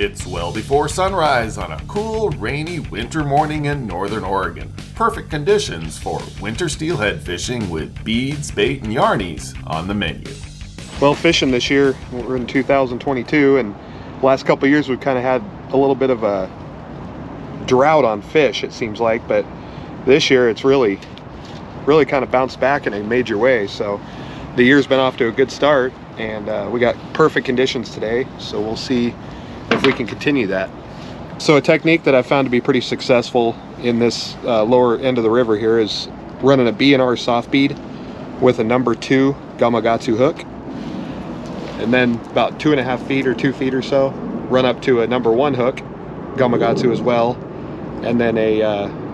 It's well before sunrise on a cool, rainy winter morning in northern Oregon. Perfect conditions for winter steelhead fishing with beads, bait, and yarnies on the menu. Well, fishing this year, we're in 2022, and the last couple of years we've kind of had a little bit of a drought on fish, it seems like, but this year it's really kind of bounced back in a major way. So the year's been off to a good start, and we got perfect conditions today, so we'll see if we can continue that. So a technique that I found to be pretty successful in this lower end of the river here is running a B&R soft bead with a number 2 Gamakatsu hook, and then about 2.5 feet or 2 feet or so run up to a number 1 hook Gamakatsu as well, and then a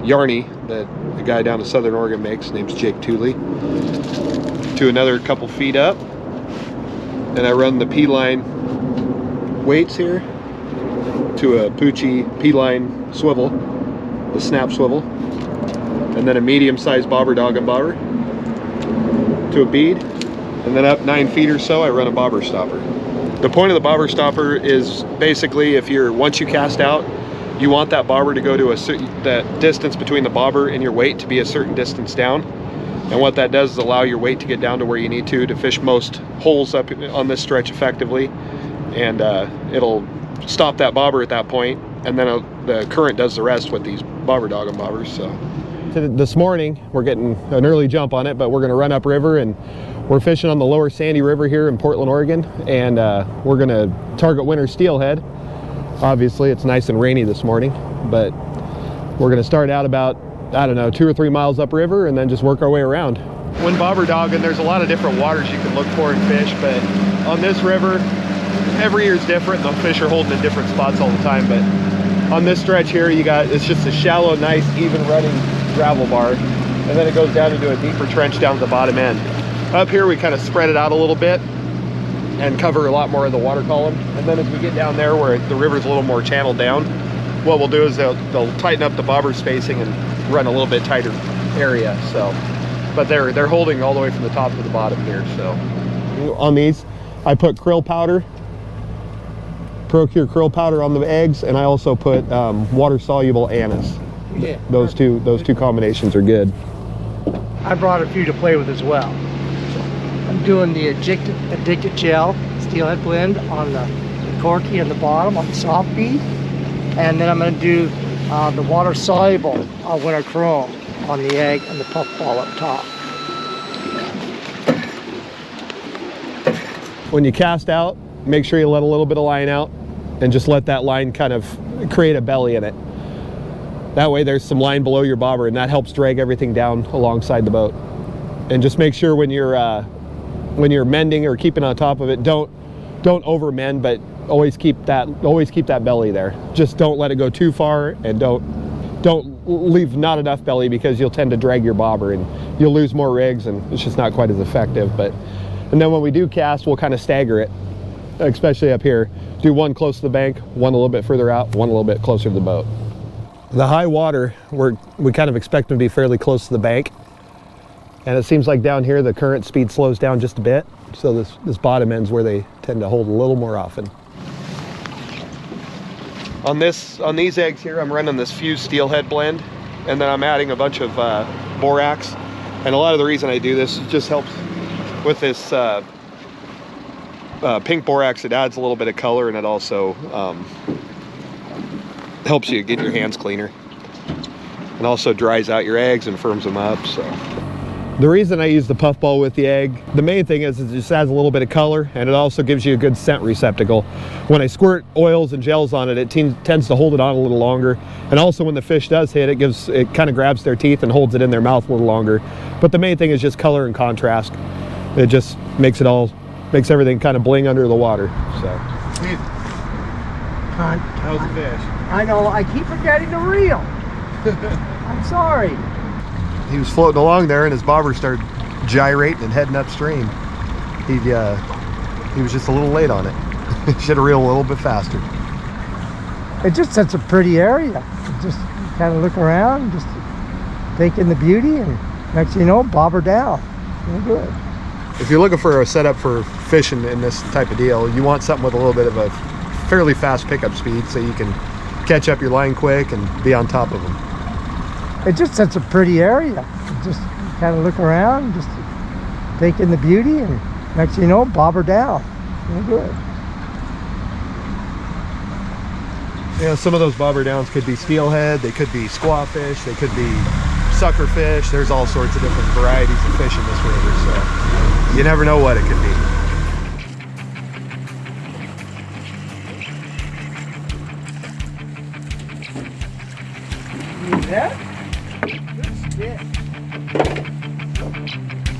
yarny that a guy down in Southern Oregon makes. His name's Jake Tooley, to another couple feet up, and I run the P-line weights here to a Poochie P-line swivel, the snap swivel, and then a medium-sized bobber dog and bobber to a bead, and then up 9 feet or so I run a bobber stopper. The point of the bobber stopper is basically, once you cast out, you want that bobber to go to that distance between the bobber and your weight to be a certain distance down. And what that does is allow your weight to get down to where you need to fish most holes up on this stretch effectively. And it'll stop that bobber at that point, and then the current does the rest with these bobber dog and bobbers. So this morning we're getting an early jump on it, but we're going to run upriver, and we're fishing on the lower Sandy River here in Portland, Oregon, and we're going to target winter steelhead. Obviously it's nice and rainy this morning, but we're going to start out about, I don't know, 2 or 3 miles upriver and then just work our way around. When bobber dogging, there's a lot of different waters you can look for and fish, but on this river, every year is different. The fish are holding in different spots all the time, but on this stretch here, it's just a shallow, nice, even running gravel bar, and then it goes down into a deeper trench down to the bottom end. Up here, we kind of spread it out a little bit and cover a lot more of the water column, and then as we get down there where the river's a little more channeled down, what we'll do is they'll tighten up the bobber spacing and run a little bit tighter area. So, but they're holding all the way from the top to the bottom here. So on these, I put krill powder, Procure krill powder on the eggs, and I also put water soluble anise. Yeah, those two combinations are good. I brought a few to play with as well. I'm doing the addicted gel steelhead blend on the corky on the bottom on the soft bead, and then I'm going to do the water soluble winter chrome on the egg and the puffball up top. When you cast out, make sure you let a little bit of line out and just let that line kind of create a belly in it. That way there's some line below your bobber, and that helps drag everything down alongside the boat. And just make sure when you're mending or keeping on top of it, don't over mend, but always keep that belly there. Just don't let it go too far, and don't leave not enough belly, because you'll tend to drag your bobber and you'll lose more rigs, and it's just not quite as effective. And then when we do cast, we'll kind of stagger it, especially up here. Do one close to the bank, one a little bit further out, one a little bit closer to the boat. The high water, we kind of expect them to be fairly close to the bank, and it seems like down here the current speed slows down just a bit, so this bottom end's where they tend to hold a little more often. On these eggs here, I'm running this fused steelhead blend, and then I'm adding a bunch of borax. And a lot of the reason I do this just helps with this pink borax. It adds a little bit of color, and it also helps you get your hands cleaner, and also dries out your eggs and firms them up. So the reason I use the puffball with the egg, the main thing is it just adds a little bit of color, and it also gives you a good scent receptacle. When I squirt oils and gels on it, it tends to hold it on a little longer, and also when the fish does hit, it kind of grabs their teeth and holds it in their mouth a little longer. But the main thing is just color and contrast. It just makes everything kind of bling under the water. So how's the fish? I know, I keep forgetting to reel. I'm sorry. He was floating along there, and his bobber started gyrating and heading upstream. He was just a little late on it. Should have reeled a little bit faster. It's just such a pretty area. Just kind of look around, just take in the beauty, and next thing you know, bobber down. Real good. If you're looking for a setup for fishing in this type of deal, you want something with a little bit of a fairly fast pickup speed, so you can catch up your line quick and be on top of them. It's just such a pretty area. Just kind of look around, just take in the beauty, and next thing you know, bob her down. Real good. Yeah, some of those bobber downs could be steelhead, they could be squawfish, they could be sucker fish. There's all sorts of different varieties of fish in this river, so you never know what it could be. Yeah? Good stick.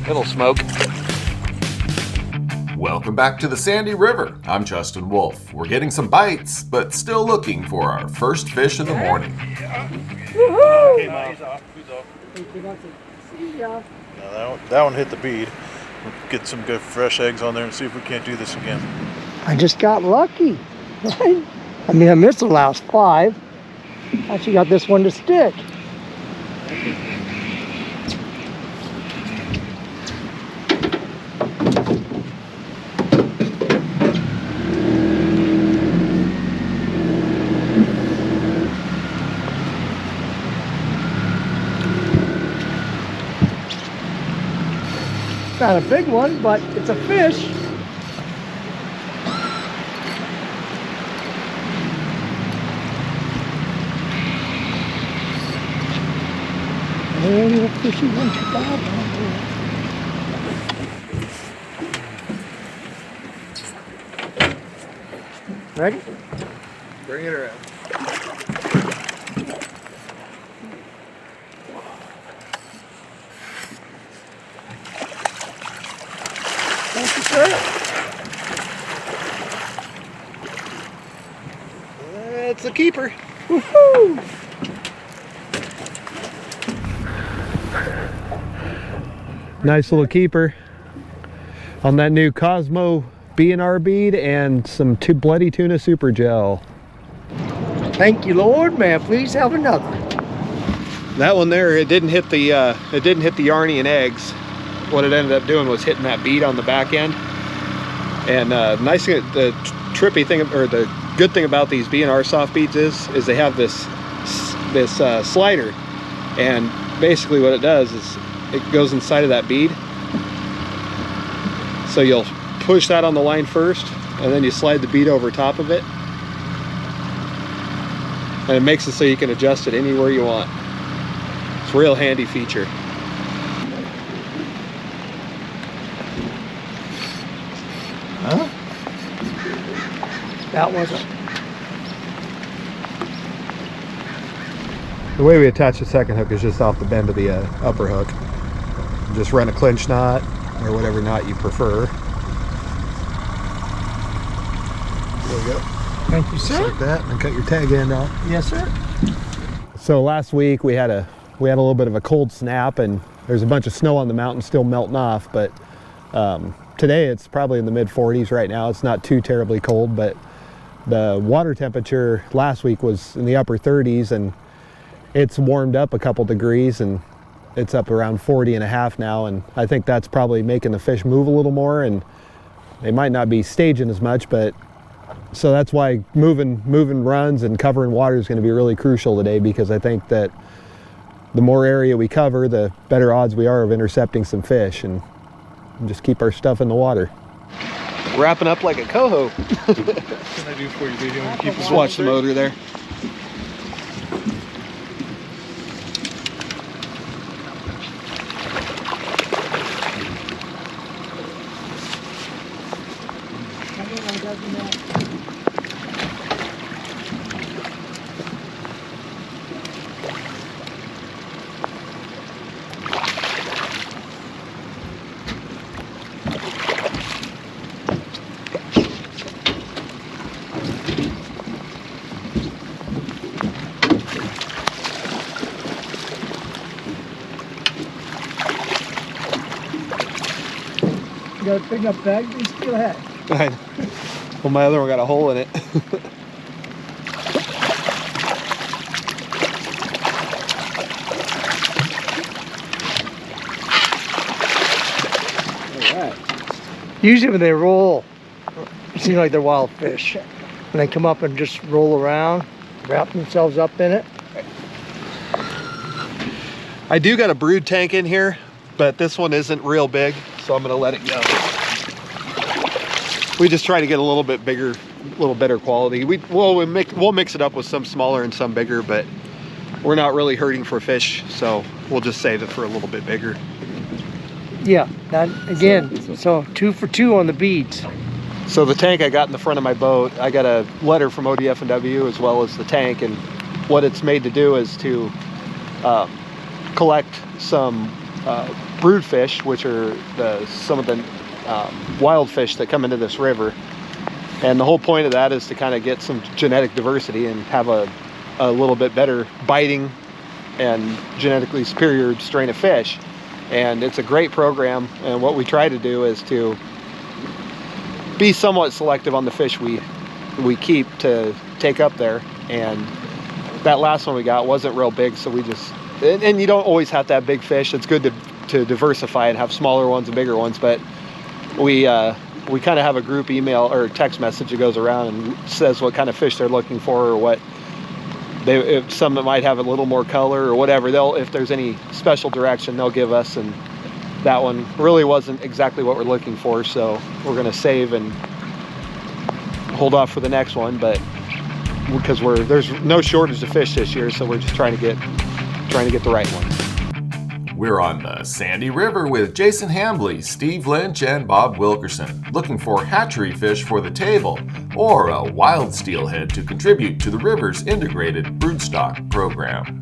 It'll smoke. Welcome back to the Sandy River. I'm Justin Wolf. We're getting some bites, but still looking for our first fish of the morning. Woohoo! He's off. See ya. No, that one hit the bead. We'll get some good fresh eggs on there and see if we can't do this again. I just got lucky. Right? I mean, I missed the last 5. Actually got this one to stick. Not a big one, but it's a fish. Little fishy one to bob on. Ready? Bring it around. Thank you, sir. It's a keeper. Woohoo! Nice little keeper on that new Cosmo B&R bead and some bloody tuna super gel. Thank you, Lord. May I please have another? That one there, it didn't hit the Yarny and eggs. What it ended up doing was hitting that bead on the back end. And nice thing, the trippy thing, or the good thing about these B&R soft beads is they have this slider, and basically what it does is it goes inside of that bead. So you'll push that on the line first, and then you slide the bead over top of it, and it makes it so you can adjust it anywhere you want. It's a real handy feature. Huh? That wasn't. The way we attach the second hook is just off the bend of the upper hook. Just run a clinch knot or whatever knot you prefer. There we go. Thank you, Just sir. like that, and cut your tag end off. Yes, sir. So last week we had a little bit of a cold snap, and there's a bunch of snow on the mountain still melting off, but today it's probably in the mid 40s right now. It's not too terribly cold, but the water temperature last week was in the upper 30s, and it's warmed up a couple degrees, and it's up around 40.5 now, and I think that's probably making the fish move a little more, and they might not be staging as much, but so that's why moving runs and covering water is going to be really crucial today, because I think that the more area we cover, the better odds we are of intercepting some fish, and just keep our stuff in the water. Wrapping up like a coho. What can I do for you, baby? I'm keep Just watch the motor there. You got a big enough bag to Steelhead. Well, my other one got a hole in it. Usually when they roll, it seems like they're wild fish. and they come up and just roll around, wrap themselves up in it. I do got a brood tank in here, but this one isn't real big, so I'm gonna let it go. We just try to get a little bit bigger, a little better quality. We'll mix it up with some smaller and some bigger, but we're not really hurting for fish, so we'll just save it for a little bit bigger. Yeah, that again, so 2 for 2 on the beads. So the tank I got in the front of my boat, I got a letter from ODF&W as well as the tank, and what it's made to do is to collect some brood fish, which are some of the wild fish that come into this river. And the whole point of that is to kind of get some genetic diversity and have a little bit better biting and genetically superior strain of fish. And it's a great program, and what we try to do is to be somewhat selective on the fish we keep to take up there. And that last one we got wasn't real big, so we just, and you don't always have to have big fish. It's good to diversify and have smaller ones and bigger ones, but we kind of have a group email or text message that goes around and says what kind of fish they're looking for, or what if some that might have a little more color or whatever, if there's any special direction, they'll give us. And that one really wasn't exactly what we're looking for, so we're going to save and hold off for the next one. But because there's no shortage of fish this year, so we're just trying to get the right one. We're on the Sandy River with Jason Hambley, Steve Lynch, and Bob Wilkerson, looking for hatchery fish for the table or a wild steelhead to contribute to the river's integrated broodstock program.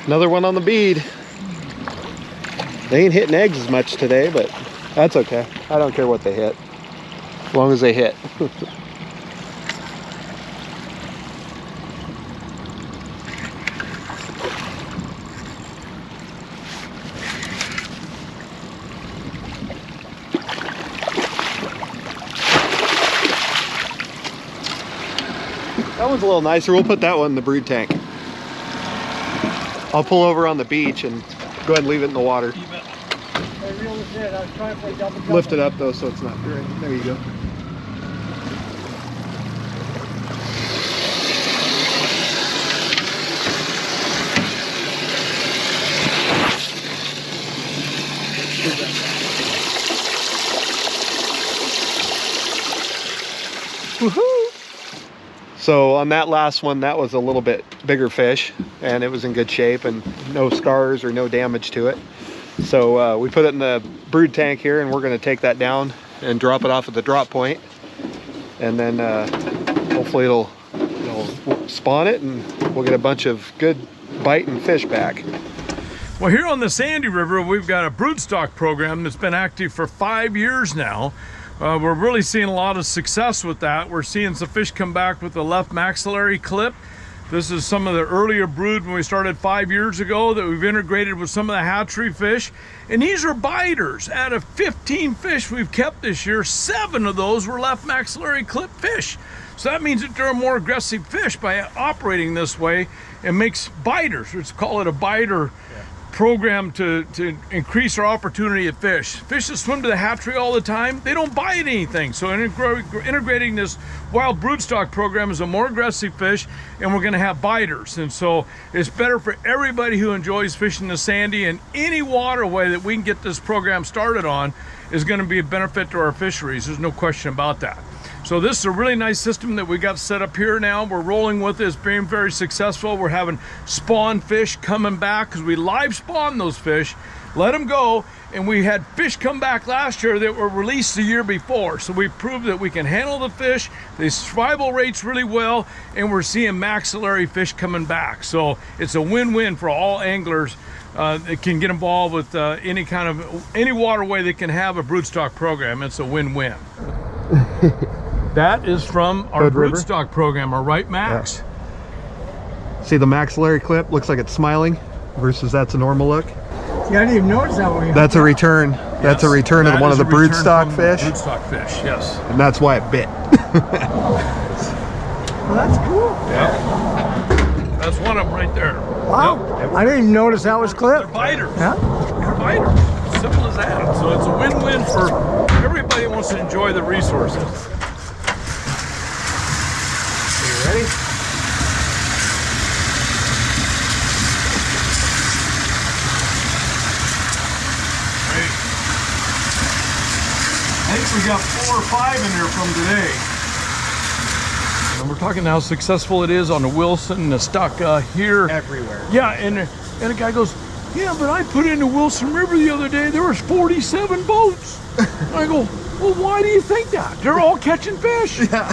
Another one on the bead. They ain't hitting eggs as much today, but that's okay. I don't care what they hit, as long as they hit. That one's a little nicer. We'll put that one in the brood tank. I'll pull over on the beach and go ahead and leave it in the water. Lift it up though so it's not right. There you go. Woohoo! So on that last one, that was a little bit bigger fish, and it was in good shape and no scars or no damage to it. So we put it in the brood tank here, and we're going to take that down and drop it off at the drop point, and then hopefully it'll spawn it, and we'll get a bunch of good biting fish back. Well, here on the Sandy River, we've got a broodstock program that's been active for 5 years now. We're really seeing a lot of success with that. We're seeing some fish come back with the left maxillary clip. This is some of the earlier brood when we started 5 years ago that we've integrated with some of the hatchery fish. And these are biters. Out of 15 fish we've kept this year, 7 of those were left maxillary clip fish. So that means that they're a more aggressive fish by operating this way, and makes biters. Let's call it a biter program to increase our opportunity at fish. Fish that swim to the hatchery all the time, they don't bite anything. So integrating this wild broodstock program is a more aggressive fish, and we're gonna have biters. And so it's better for everybody who enjoys fishing the Sandy, and any waterway that we can get this program started on is gonna be a benefit to our fisheries. There's no question about that. So this is a really nice system that we got set up here now. We're rolling with it. It's being very successful. We're having spawn fish coming back because we live spawn those fish. let them go. And we had fish come back last year that were released the year before. So we proved that we can handle the fish, the survival rates really well, and we're seeing maxillary fish coming back. So it's a win-win for all anglers that can get involved with any waterway that can have a broodstock program. It's a win-win. That is from our Hood River? broodstock program, our right max. See the maxillary clip? Looks like it's smiling versus that's a normal look. Yeah, I didn't even notice that one. That's a return. That's a return of one of the broodstock fish. Broodstock fish, yes. And that's why it bit. Well, that's cool. Yeah. That's one of them right there. Wow. Yep. I didn't even notice that was clipped. They're biters. Yeah. They're biters. Simple as that. So it's a win-win for everybody who wants to enjoy the resources. Are you ready? I think we got 4 or 5 in there from today. And we're talking how successful it is on the Wilson, the stock here. Everywhere. Yeah, and a guy goes, yeah, but I put in the Wilson River the other day, there was 47 boats. I go, well, why do you think that? They're all catching fish. Yeah.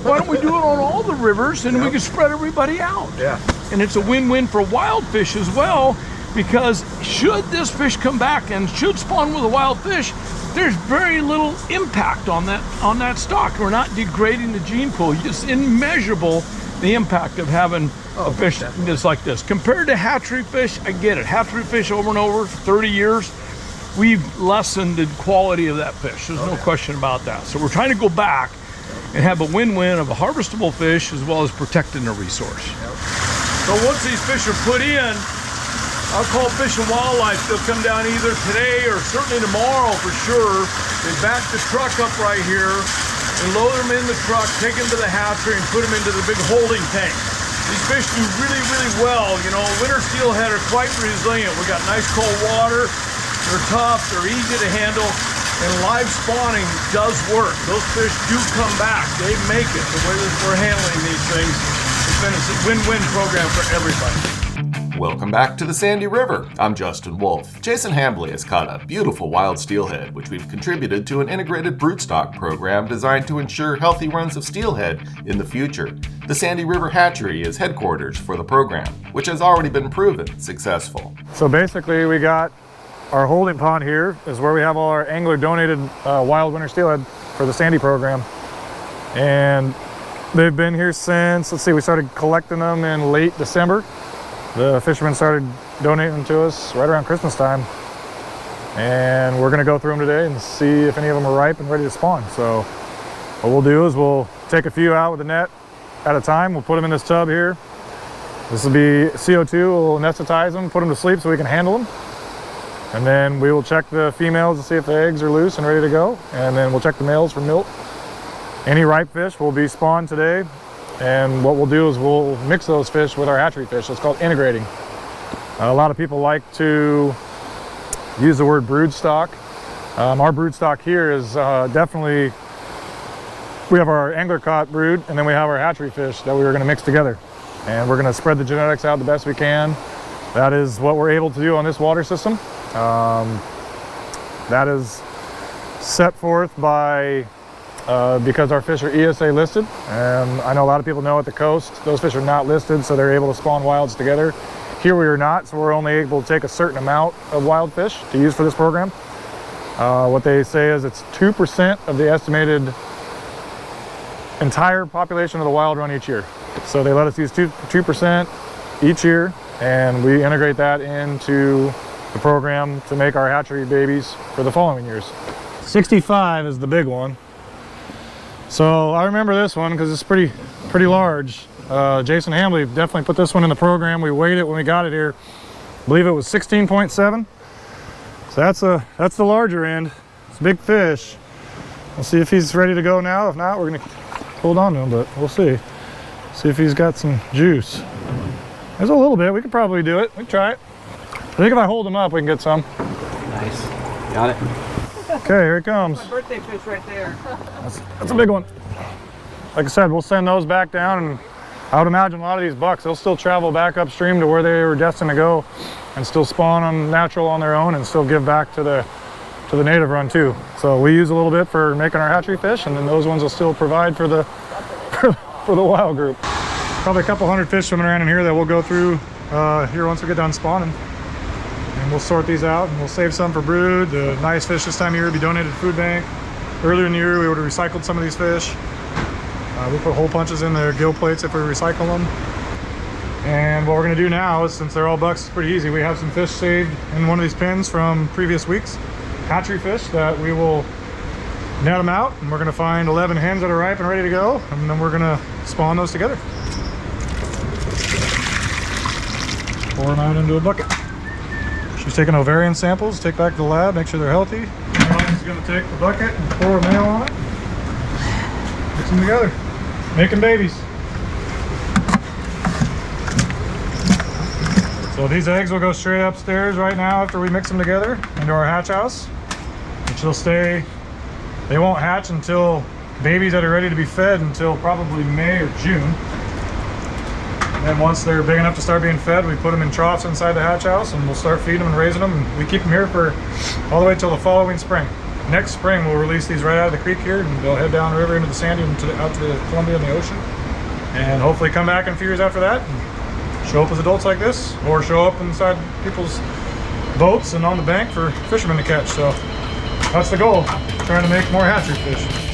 Why don't we do it on all the rivers and we can spread everybody out? Yeah. And it's a win-win for wild fish as well, because should this fish come back and should spawn with a wild fish, there's very little impact on that stock. We're not degrading the gene pool. It's immeasurable, the impact of having a fish that's like this. Compared to hatchery fish, I get it. Hatchery fish over and over for 30 years, we've lessened the quality of that fish. There's no question about that. So we're trying to go back and have a win-win of a harvestable fish as well as protecting the resource. So once these fish are put in, I'll call Fish and Wildlife. They'll come down either today or certainly tomorrow for sure. They back the truck up right here and load them in the truck, take them to the hatchery and put them into the big holding tank. These fish do really, really well. You know, winter steelhead are quite resilient. We got nice cold water. They're tough, they're easy to handle, and live spawning does work. Those fish do come back. They make it. The way that we're handling these things, it's been a win-win program for everybody. Welcome back to the Sandy River. I'm Justin Wolf. Jason Hambley has caught a beautiful wild steelhead, which we've contributed to an integrated broodstock program designed to ensure healthy runs of steelhead in the future. The Sandy River Hatchery is headquarters for the program, which has already been proven successful. So basically we got our holding pond here is where we have all our angler donated wild winter steelhead for the Sandy program. And they've been here since, let's see, we started collecting them in late December. The fishermen started donating them to us right around Christmas time. And we're gonna go through them today and see if any of them are ripe and ready to spawn. So what we'll do is we'll take a few out with the net at a time. We'll put them in this tub here. This will be CO2, we'll anesthetize them, put them to sleep so we can handle them. And then we will check the females to see if the eggs are loose and ready to go. And then we'll check the males for milk. Any ripe fish will be spawned today. And what we'll do is we'll mix those fish with our hatchery fish. It's called integrating. A lot of people like to use the word broodstock. Our broodstock here is definitely, we have our angler caught brood and then we have our hatchery fish that we were going to mix together. And we're going to spread the genetics out the best we can. That is what we're able to do on this water system. That is set forth by because our fish are ESA listed, and I know a lot of people know at the coast those fish are not listed, so they're able to spawn wilds together. Here we are not, so we're only able to take a certain amount of wild fish to use for this program. What they say is it's 2% of the estimated entire population of the wild run each year. So they let us use 2% each year, and we integrate that into the program to make our hatchery babies for the following years. 65 is the big one. So I remember this one because it's pretty large. Jason Hambley definitely put this one in the program. We weighed it when we got it here. I believe it was 16.7. So that's the larger end. It's a big fish. We'll see if he's ready to go now. If not, we're gonna hold on to him, but we'll see. See if he's got some juice. There's a little bit. We could probably do it. We can try it. I think if I hold him up, we can get some. Nice. Got it. Okay, here it comes. My birthday fish right there. That's a big one. Like I said, we'll send those back down and I would imagine a lot of these bucks, they'll still travel back upstream to where they were destined to go and still spawn on natural on their own and still give back to the native run too. So we use a little bit for making our hatchery fish, and then those ones will still provide for the for the wild group. Probably a couple hundred fish swimming around in here that we'll go through here once we get done spawning. And we'll sort these out and we'll save some for brood. The nice fish this time of year will be donated to food bank. Earlier in the year we would have recycled some of these fish. We put hole punches in their gill plates if we recycle them. And what we're going to do now is, since they're all bucks, it's pretty easy. We have some fish saved in one of these pens from previous weeks, hatchery fish, that we will net them out, and we're going to find 11 hens that are ripe and ready to go, and then we're going to spawn those together. Pour them out into a bucket. She's taking ovarian samples, take back to the lab, make sure they're healthy. She's going to take the bucket and pour a male on it, mix them together, making babies. So these eggs will go straight upstairs right now after we mix them together into our hatch house, which will stay. They won't hatch until babies that are ready to be fed until probably May or June. And then once they're big enough to start being fed, we put them in troughs inside the hatch house, and we'll start feeding them and raising them. And we keep them here for all the way till the following spring. Next spring we'll release these right out of the creek here, and they'll head down the river into the Sandy and out to the Columbia and the ocean, and hopefully come back in a few years after that and show up as adults like this, or show up inside people's boats and on the bank for fishermen to catch. So that's the goal, trying to make more hatchery fish.